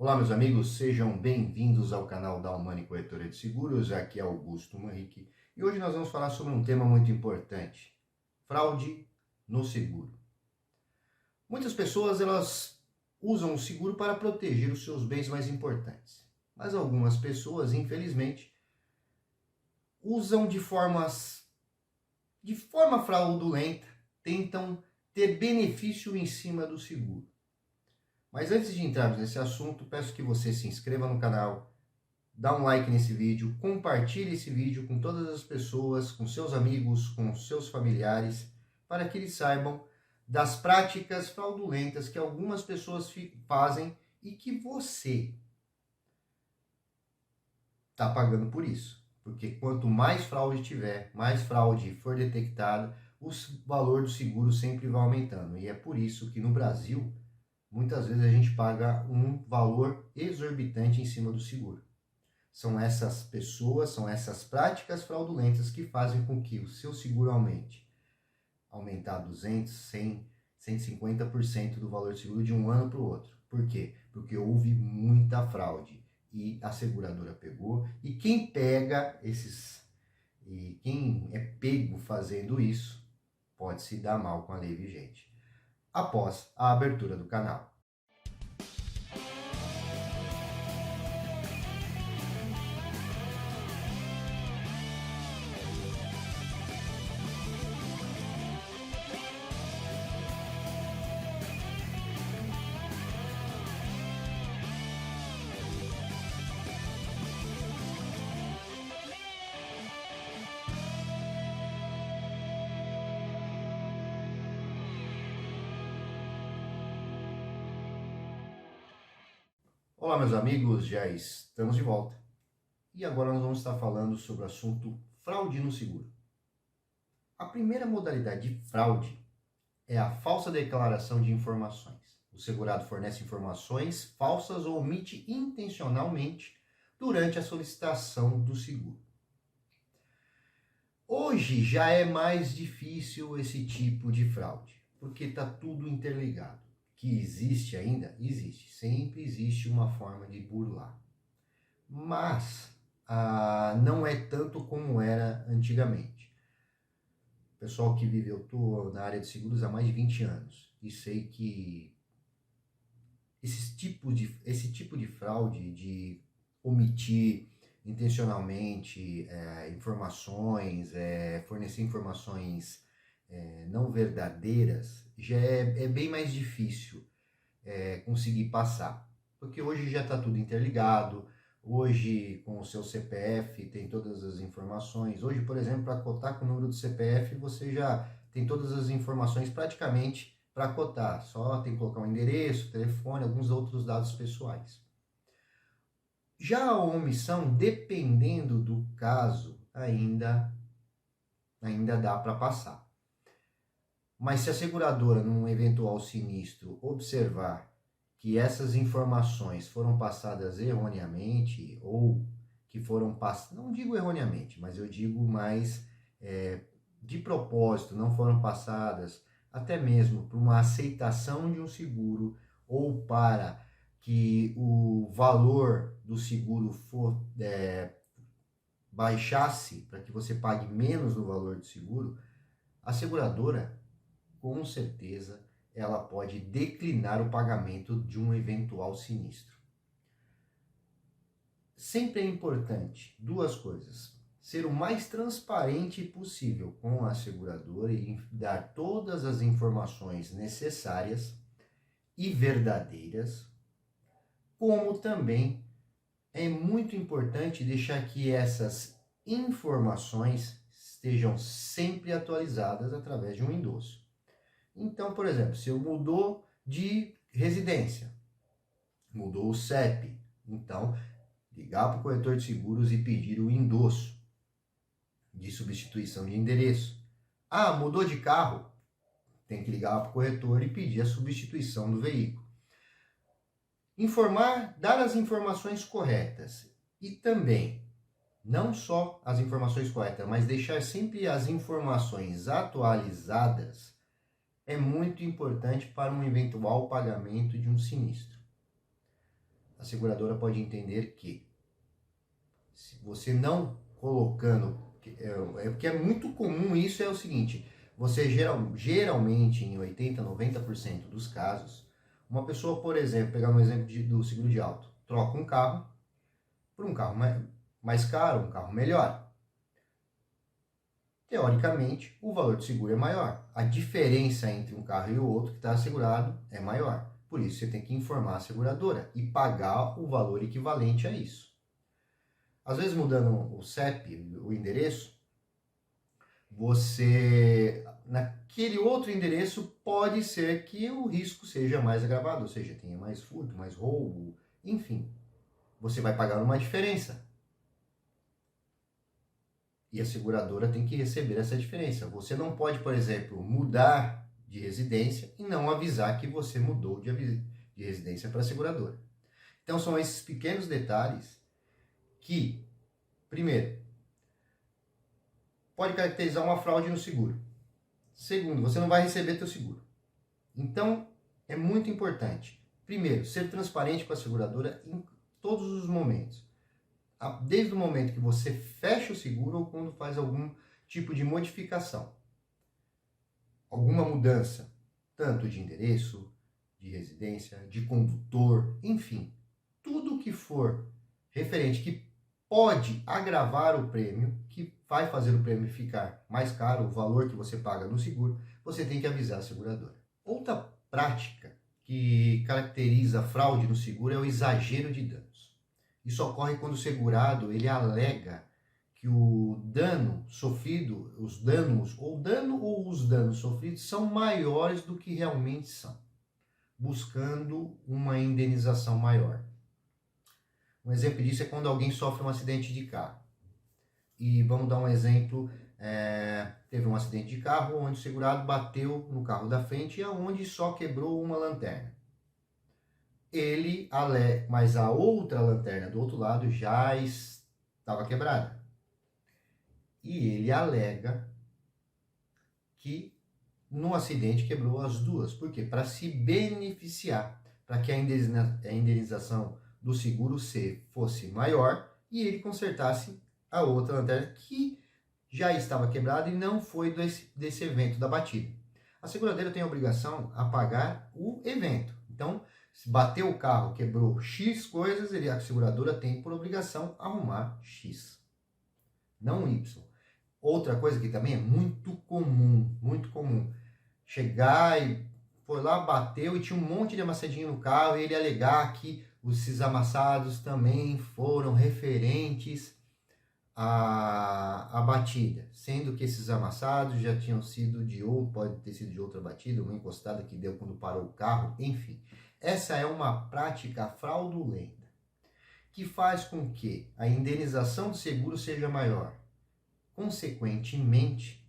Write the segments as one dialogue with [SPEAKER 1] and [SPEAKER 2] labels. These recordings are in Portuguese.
[SPEAKER 1] Olá, meus amigos, sejam bem-vindos ao canal da Humani Corretora de Seguros. Aqui é Augusto Manrique e hoje nós vamos falar sobre um tema muito importante: fraude no seguro. Muitas pessoas elas usam o seguro para proteger os seus bens mais importantes, mas algumas pessoas, infelizmente, usam de forma fraudulenta, tentam ter benefício em cima do seguro. Mas antes de entrarmos nesse assunto, peço que você se inscreva no canal, dá um like nesse vídeo, compartilhe esse vídeo com todas as pessoas, com seus amigos, com seus familiares, para que eles saibam das práticas fraudulentas que algumas pessoas fazem e que você está pagando por isso. Porque quanto mais fraude tiver, mais fraude for detectada, o valor do seguro sempre vai aumentando. E é por isso que no Brasil, muitas vezes a gente paga um valor exorbitante em cima do seguro. São essas pessoas, são essas práticas fraudulentas que fazem com que o seu seguro aumente. Aumentar 200, 100, 150% do valor do seguro de um ano para o outro. Por quê? Porque houve muita fraude e a seguradora pegou. E quem quem é pego fazendo isso, pode se dar mal com a lei vigente. Após a abertura do canal. Olá, meus amigos, já estamos de volta. E agora nós vamos estar falando sobre o assunto fraude no seguro. A primeira modalidade de fraude é a falsa declaração de informações. O segurado fornece informações falsas ou omite intencionalmente durante a solicitação do seguro. Hoje já é mais difícil esse tipo de fraude, porque está tudo interligado. Que existe ainda? Existe. Sempre existe uma forma de burlar. Mas não é tanto como era antigamente. Pessoal que vive, eu estou na área de seguros há mais de 20 anos e sei que esse tipo de fraude, de omitir intencionalmente informações, fornecer informações não verdadeiras, já é bem mais difícil conseguir passar. Porque hoje já está tudo interligado, hoje com o seu CPF tem todas as informações. Hoje, por exemplo, para cotar com o número do CPF, você já tem todas as informações praticamente para cotar. Só tem que colocar um endereço, telefone, alguns outros dados pessoais. Já a omissão, dependendo do caso, ainda dá para passar. Mas se a seguradora, num eventual sinistro, observar que essas informações foram passadas erroneamente ou que foram passadas, não digo erroneamente, mas eu digo mais de propósito, não foram passadas até mesmo para uma aceitação de um seguro ou para que o valor do seguro baixasse, para que você pague menos no valor do seguro, a seguradora, com certeza, ela pode declinar o pagamento de um eventual sinistro. Sempre é importante duas coisas: ser o mais transparente possível com a seguradora e dar todas as informações necessárias e verdadeiras, como também é muito importante deixar que essas informações estejam sempre atualizadas através de um endosso. Então, por exemplo, se eu mudou de residência, mudou o CEP, então ligar para o corretor de seguros e pedir o endosso de substituição de endereço. Ah, mudou de carro, tem que ligar para o corretor e pedir a substituição do veículo. Informar, dar as informações corretas e também, não só as informações corretas, mas deixar sempre as informações atualizadas é muito importante para um eventual pagamento de um sinistro. a seguradora pode entender que, se você não colocando, porque é muito comum isso, é o seguinte, você geralmente em 80, 90% dos casos, uma pessoa, por exemplo, pegar um exemplo do seguro de auto, troca um carro por um carro mais caro, um carro melhor. Teoricamente, o valor do seguro é maior. A diferença entre um carro e o outro que está assegurado é maior. Por isso, você tem que informar a seguradora e pagar o valor equivalente a isso. Às vezes, mudando o CEP, o endereço, você, naquele outro endereço, pode ser que o risco seja mais agravado, ou seja, tenha mais furto, mais roubo, enfim. Você vai pagar uma diferença. E a seguradora tem que receber essa diferença. Você não pode, por exemplo, mudar de residência e não avisar que você mudou de residência para a seguradora. Então são esses pequenos detalhes que, primeiro, pode caracterizar uma fraude no seguro. Segundo, você não vai receber teu seguro. Então, é muito importante, primeiro, ser transparente com a seguradora em todos os momentos. Desde o momento que você fecha o seguro ou quando faz algum tipo de modificação. Alguma mudança, tanto de endereço, de residência, de condutor, enfim. Tudo que for referente, que pode agravar o prêmio, que vai fazer o prêmio ficar mais caro, o valor que você paga no seguro, você tem que avisar a seguradora. Outra prática que caracteriza a fraude no seguro é o exagero de danos. Isso ocorre quando o segurado ele alega que o dano sofrido, os danos, ou os danos sofridos são maiores do que realmente são, buscando uma indenização maior. Um exemplo disso é quando alguém sofre um acidente de carro. E vamos dar um exemplo, teve um acidente de carro onde o segurado bateu no carro da frente e aonde só quebrou uma lanterna. Mas a outra lanterna do outro lado já estava quebrada. E ele alega que no acidente quebrou as duas. Por quê? Para se beneficiar, para que a indenização do seguro C fosse maior e ele consertasse a outra lanterna que já estava quebrada e não foi desse evento da batida. A seguradora tem a obrigação a pagar o evento. Então, se bateu o carro, quebrou X coisas, a seguradora tem por obrigação arrumar X, não Y. Outra coisa que também é muito comum, chegar e foi lá, bateu e tinha um monte de amassadinho no carro e ele alegar que esses amassados também foram referentes à batida, sendo que esses amassados já tinham sido pode ter sido de outra batida, uma encostada que deu quando parou o carro, enfim. Essa é uma prática fraudulenta que faz com que a indenização do seguro seja maior. Consequentemente,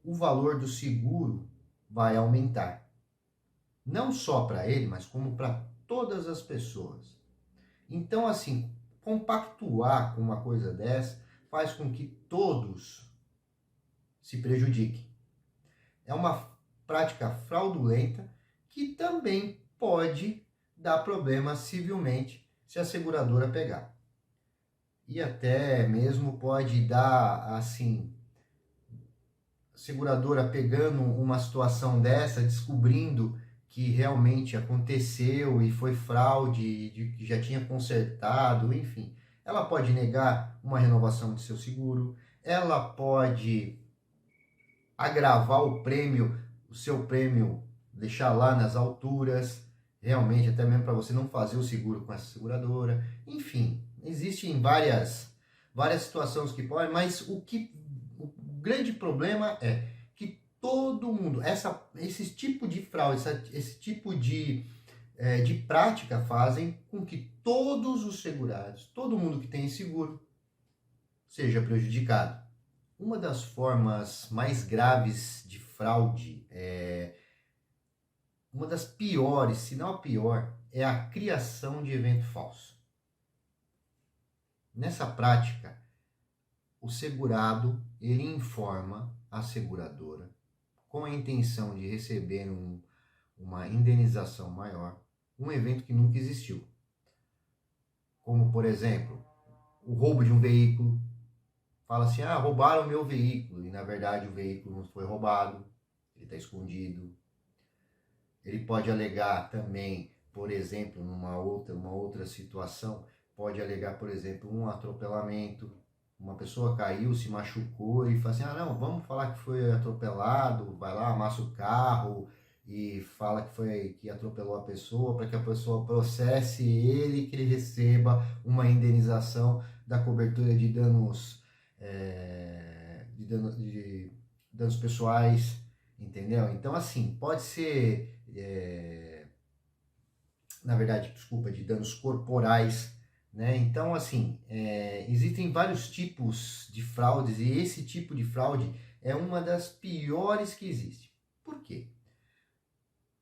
[SPEAKER 1] o valor do seguro vai aumentar. Não só para ele, mas como para todas as pessoas. Então, assim, compactuar com uma coisa dessa faz com que todos se prejudiquem. É uma prática fraudulenta que também pode dar problema civilmente se a seguradora pegar. E até mesmo pode dar, assim, a seguradora pegando uma situação dessa, descobrindo que realmente aconteceu e foi fraude, que já tinha consertado, enfim. Ela pode negar uma renovação de seu seguro, ela pode agravar o seu prêmio, deixar lá nas alturas, realmente, até mesmo para você não fazer o seguro com essa seguradora. Enfim, existem várias situações que podem, mas o grande problema é que todo mundo, esse tipo de fraude, esse tipo de prática fazem com que todos os segurados, todo mundo que tem seguro, seja prejudicado. Uma das formas mais graves de fraude, uma das piores, se não a pior, é a criação de evento falso. Nessa prática, o segurado ele informa a seguradora com a intenção de receber uma indenização maior, um evento que nunca existiu. Como, por exemplo, o roubo de um veículo. Fala assim, roubaram o meu veículo. E, na verdade, o veículo não foi roubado. Ele está escondido. Ele pode alegar também, por exemplo, uma outra situação, pode alegar, por exemplo, um atropelamento. Uma pessoa caiu, se machucou e fala assim, não, vamos falar que foi atropelado, vai lá, amassa o carro e fala que atropelou a pessoa, para que a pessoa processe ele e que ele receba uma indenização da cobertura de danos, de danos pessoais, entendeu? Então, assim, pode ser, na verdade, desculpa, de danos corporais, né? Então, assim, existem vários tipos de fraudes e esse tipo de fraude é uma das piores que existe. Por quê?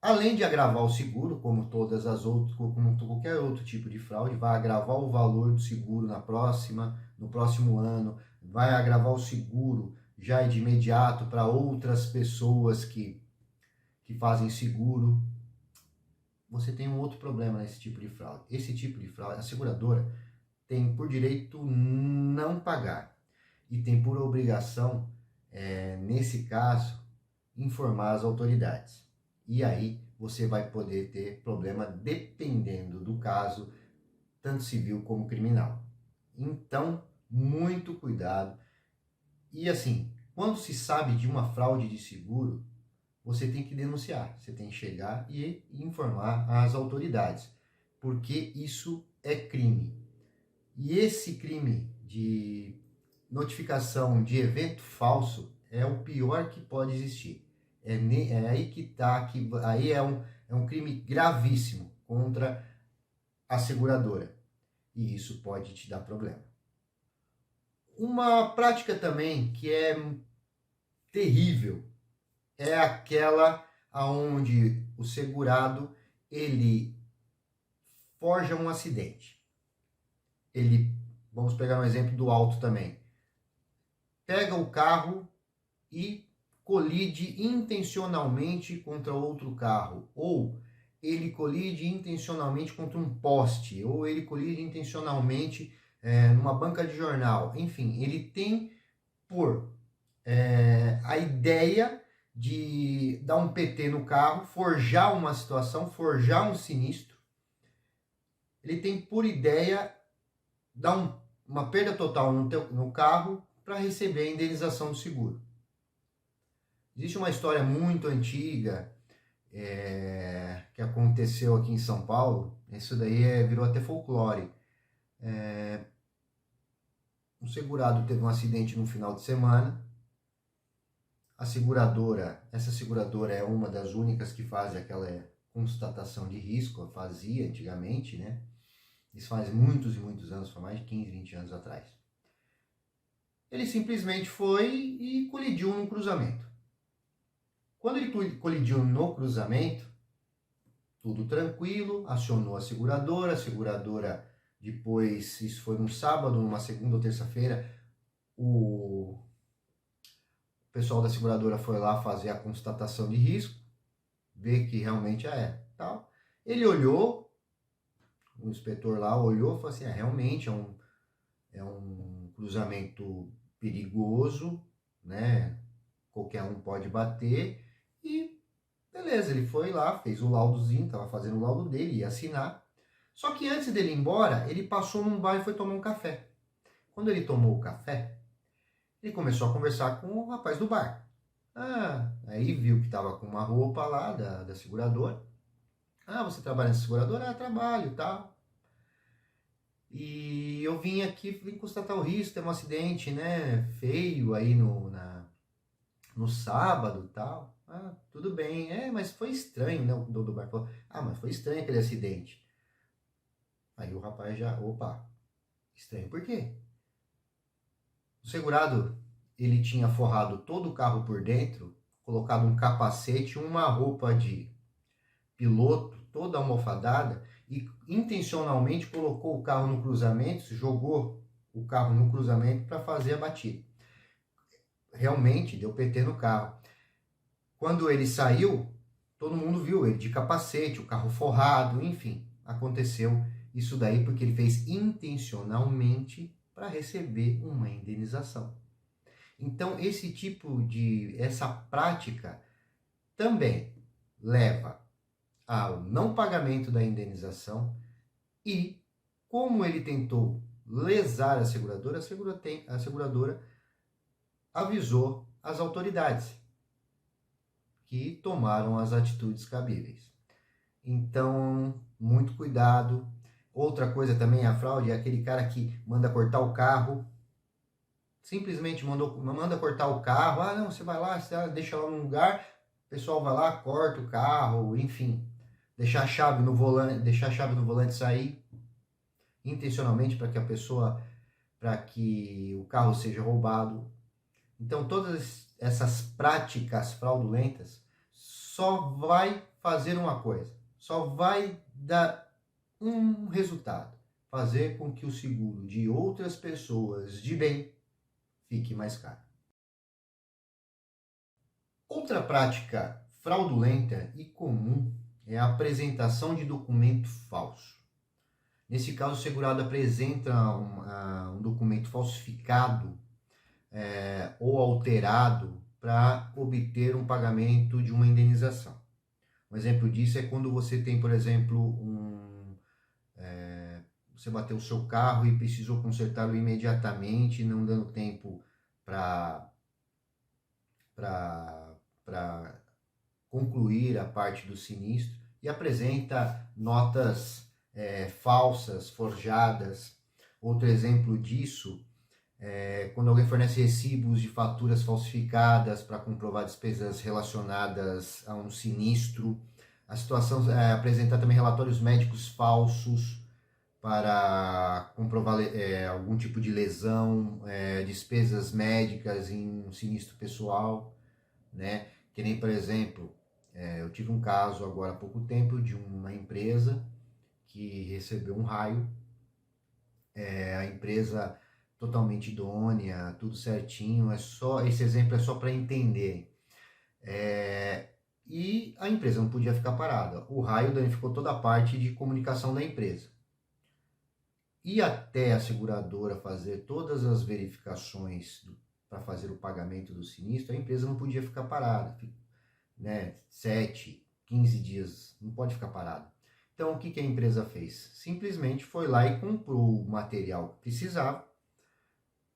[SPEAKER 1] Além de agravar o seguro, como todas as outras, como qualquer outro tipo de fraude, vai agravar o valor do seguro no próximo ano, vai agravar o seguro já de imediato para outras pessoas que fazem seguro. Você tem um outro problema nesse tipo de fraude. Esse tipo de fraude, a seguradora tem por direito não pagar e tem por obrigação, nesse caso, informar as autoridades. E aí você vai poder ter problema dependendo do caso, tanto civil como criminal. Então, muito cuidado. E assim, quando se sabe de uma fraude de seguro, você tem que denunciar, você tem que chegar e informar as autoridades, porque isso é crime. E esse crime de notificação de evento falso é o pior que pode existir. É aí que tá, aí é um crime gravíssimo contra a seguradora. E isso pode te dar problema. Uma prática também que é terrível é aquela aonde o segurado ele forja um acidente. Vamos pegar um exemplo do auto também. Pega o carro e colide intencionalmente contra outro carro, ou ele colide intencionalmente contra um poste, ou ele colide intencionalmente numa banca de jornal. Enfim, ele tem por a ideia de dar um PT no carro, forjar uma situação, forjar um sinistro. Ele tem por ideia dar uma perda total no carro para receber a indenização do seguro. Existe uma história muito antiga que aconteceu aqui em São Paulo. Isso daí virou até folclore. Um segurado teve um acidente no final de semana. Essa seguradora é uma das únicas que faz aquela constatação de risco, fazia antigamente, né? Isso faz muitos e muitos anos, foi mais de 15, 20 anos atrás. Ele simplesmente foi e colidiu num cruzamento. Quando ele colidiu no cruzamento, tudo tranquilo, acionou a seguradora depois, isso foi num sábado, numa segunda ou terça-feira, o pessoal da seguradora foi lá fazer a constatação de risco, ver que realmente tal. Ele olhou, o inspetor lá olhou e falou assim, realmente é um cruzamento perigoso, né? Qualquer um pode bater e beleza, ele foi lá, fez o laudozinho, estava fazendo o laudo dele, ia assinar. Só que antes dele ir embora, ele passou num bar e foi tomar um café. Quando ele tomou o café, ele começou a conversar com o rapaz do bar. Aí viu que estava com uma roupa lá da seguradora. Você trabalha nessa seguradora? Trabalho e tal. E eu vim constatar o risco, tem um acidente, né, feio aí no sábado e tal. Tudo bem. Mas foi estranho, né, o dono do bar falou. Mas foi estranho aquele acidente. Aí o rapaz opa, estranho por quê? O segurado, ele tinha forrado todo o carro por dentro, colocado um capacete, uma roupa de piloto, toda almofadada, e intencionalmente colocou o carro no cruzamento, jogou o carro no cruzamento para fazer a batida. Realmente deu PT no carro. Quando ele saiu, todo mundo viu ele de capacete, o carro forrado, enfim, aconteceu isso daí porque ele fez intencionalmente para receber uma indenização. Então, essa prática também leva ao não pagamento da indenização e, como ele tentou lesar a seguradora avisou as autoridades que tomaram as atitudes cabíveis. Então, muito cuidado. Outra coisa também, a fraude é aquele cara que manda cortar o carro, simplesmente manda cortar o carro, não, você vai lá, você deixa lá num lugar, o pessoal vai lá, corta o carro, enfim, deixar a chave no volante sair, intencionalmente para que o carro seja roubado. Então, todas essas práticas fraudulentas só vai fazer uma coisa, só vai dar um resultado, fazer com que o seguro de outras pessoas de bem fique mais caro. Outra prática fraudulenta e comum é a apresentação de documento falso. Nesse caso, o segurado apresenta um documento falsificado ou alterado para obter um pagamento de uma indenização. Um exemplo disso é quando você tem, por exemplo, você bateu o seu carro e precisou consertá-lo imediatamente, não dando tempo para concluir a parte do sinistro, e apresenta notas falsas, forjadas. Outro exemplo disso é quando alguém fornece recibos de faturas falsificadas para comprovar despesas relacionadas a um sinistro. A situação apresenta também relatórios médicos falsos para comprovar algum tipo de lesão, despesas médicas em um sinistro pessoal, né? Que nem, por exemplo, eu tive um caso agora há pouco tempo de uma empresa que recebeu um raio, a empresa totalmente idônea, tudo certinho, esse exemplo é só para entender. E a empresa não podia ficar parada. O raio danificou toda a parte de comunicação da empresa. E até a seguradora fazer todas as verificações para fazer o pagamento do sinistro, a empresa não podia ficar parada, né? 7, 15 dias, não pode ficar parada. Então, o que a empresa fez? Simplesmente foi lá e comprou o material que precisava,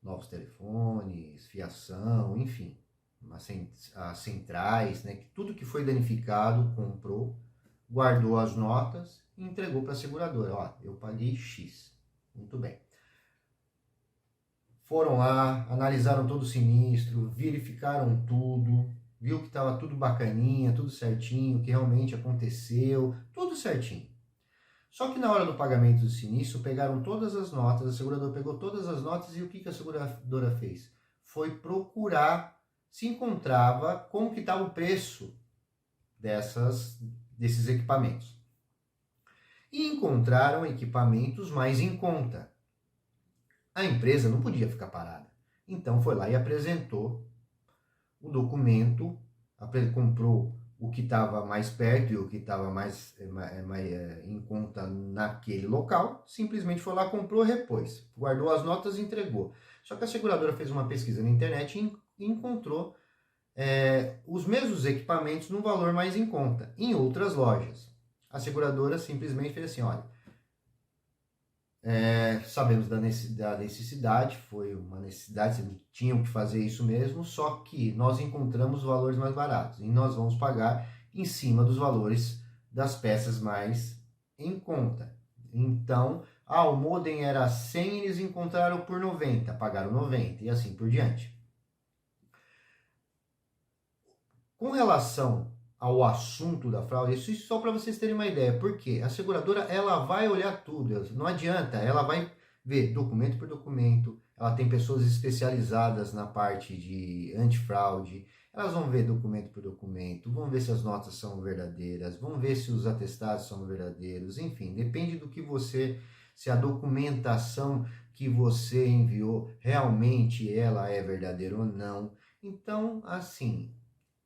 [SPEAKER 1] novos telefones, fiação, enfim, as centrais, né? Tudo que foi danificado, comprou, guardou as notas e entregou para a seguradora. Eu paguei X. Muito bem. Foram lá, analisaram todo o sinistro, verificaram tudo, viu que estava tudo bacaninha, tudo certinho, que realmente aconteceu, tudo certinho. Só que na hora do pagamento do sinistro, pegaram todas as notas, a seguradora pegou todas as notas e o que a seguradora fez? Foi procurar se encontrava como que estava o preço desses equipamentos. E encontraram equipamentos mais em conta. A empresa não podia ficar parada. Então foi lá e apresentou o documento, comprou o que estava mais perto e o que estava mais em conta naquele local, simplesmente foi lá, comprou, repôs, guardou as notas e entregou. Só que a seguradora fez uma pesquisa na internet e encontrou os mesmos equipamentos no valor mais em conta, em outras lojas. A seguradora simplesmente fez assim, olha, sabemos da necessidade, foi uma necessidade, vocês tinham que fazer isso mesmo, só que nós encontramos valores mais baratos e nós vamos pagar em cima dos valores das peças mais em conta. Então, o modem era 100, eles encontraram por 90, pagaram 90 e assim por diante. Com relação ao assunto da fraude, isso só para vocês terem uma ideia, porque a seguradora ela vai olhar tudo, não adianta, ela vai ver documento por documento, ela tem pessoas especializadas na parte de antifraude, elas vão ver documento por documento, vão ver se as notas são verdadeiras, vão ver se os atestados são verdadeiros, enfim, depende do que se a documentação que você enviou realmente ela é verdadeira ou não. Então, assim,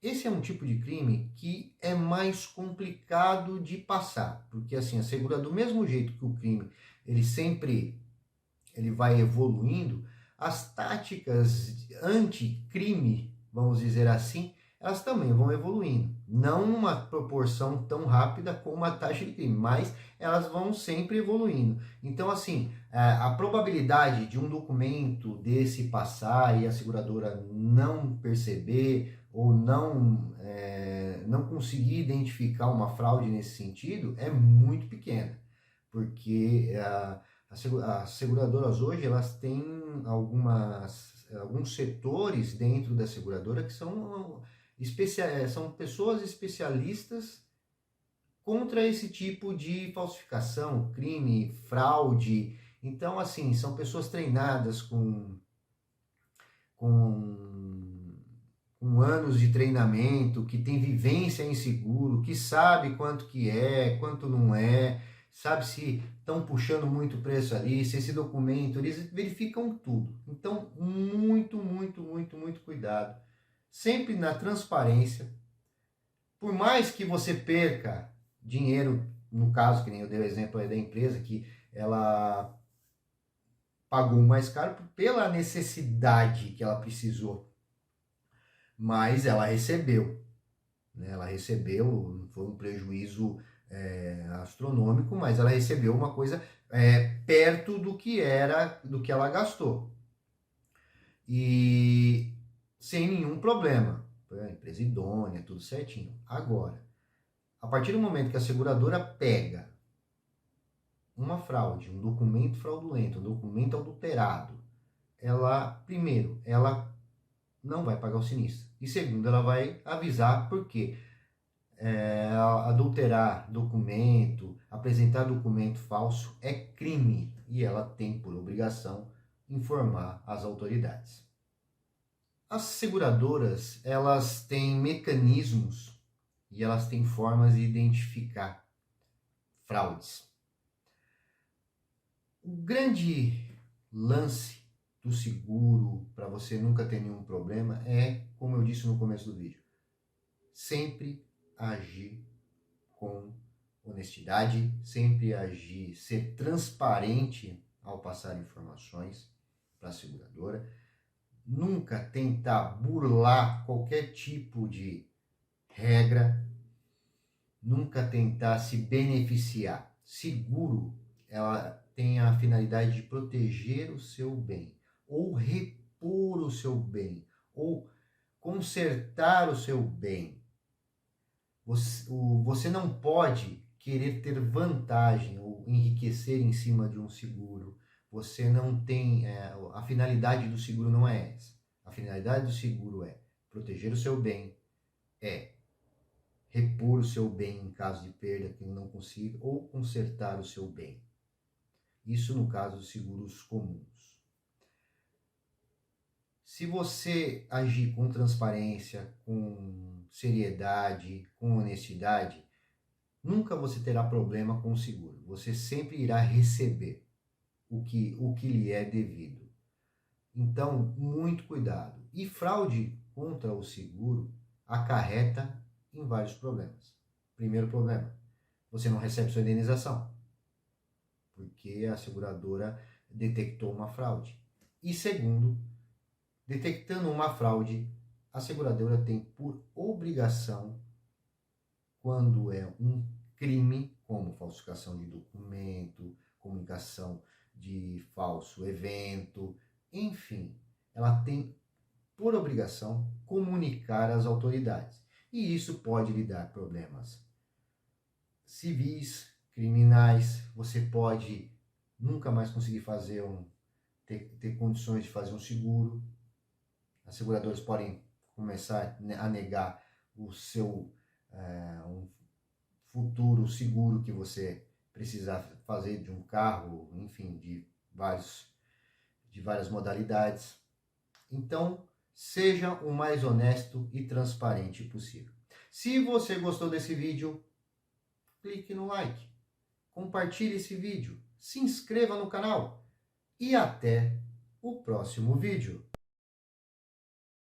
[SPEAKER 1] esse é um tipo de crime que é mais complicado de passar, porque assim, a seguradora, do mesmo jeito que o crime, ele vai evoluindo, as táticas anti-crime, vamos dizer assim, elas também vão evoluindo. Não numa proporção tão rápida como a taxa de crime, mas elas vão sempre evoluindo. Então, assim, a probabilidade de um documento desse passar e a seguradora não perceber ou não conseguir identificar uma fraude nesse sentido é muito pequena, porque as seguradoras hoje elas têm alguns setores dentro da seguradora que são pessoas especialistas contra esse tipo de falsificação, crime, fraude. Então, assim, são pessoas treinadas com, com anos de treinamento, que tem vivência em seguro, que sabe quanto que é, quanto não é, sabe se estão puxando muito preço ali, se esse documento, eles verificam tudo. Então, muito, muito, muito, muito cuidado. Sempre na transparência. Por mais que você perca dinheiro, no caso, que nem eu dei o exemplo aí da empresa, que ela pagou mais caro pela necessidade que ela precisou, mas ela recebeu, né? Ela recebeu, não foi um prejuízo astronômico, mas ela recebeu uma coisa perto do que ela gastou e sem nenhum problema. Foi uma empresa idônea, tudo certinho. Agora, a partir do momento que a seguradora pega uma fraude, um documento fraudulento, um documento adulterado, primeiro, ela não vai pagar o sinistro. E segundo, ela vai avisar porque adulterar documento, apresentar documento falso é crime e ela tem por obrigação informar as autoridades. As seguradoras, elas têm mecanismos e elas têm formas de identificar fraudes. O grande lance do seguro, para você nunca ter nenhum problema, é, como eu disse no começo do vídeo, sempre agir com honestidade, sempre agir, ser transparente ao passar informações para a seguradora, nunca tentar burlar qualquer tipo de regra, nunca tentar se beneficiar. Seguro, ela tem a finalidade de proteger o seu bem, ou repor o seu bem, ou consertar o seu bem. Você não pode querer ter vantagem ou enriquecer em cima de um seguro. Você não tem. A finalidade do seguro não é essa. A finalidade do seguro é proteger o seu bem, é repor o seu bem em caso de perda que não consiga, ou consertar o seu bem. Isso no caso dos seguros comuns. Se você agir com transparência, com seriedade, com honestidade, nunca você terá problema com o seguro. Você sempre irá receber o que lhe é devido. Então, muito cuidado. E fraude contra o seguro acarreta em vários problemas. Primeiro problema, você não recebe sua indenização, porque a seguradora detectou uma fraude. E segundo, detectando uma fraude, a seguradora tem por obrigação, quando é um crime, como falsificação de documento, comunicação de falso evento, enfim, ela tem por obrigação comunicar às autoridades. E isso pode lhe dar problemas civis, criminais, você pode nunca mais conseguir ter condições de fazer um seguro. As seguradoras podem começar a negar o seu um futuro seguro que você precisar fazer de um carro, enfim, de várias modalidades. Então, seja o mais honesto e transparente possível. Se você gostou desse vídeo, clique no like, compartilhe esse vídeo, se inscreva no canal e até o próximo vídeo.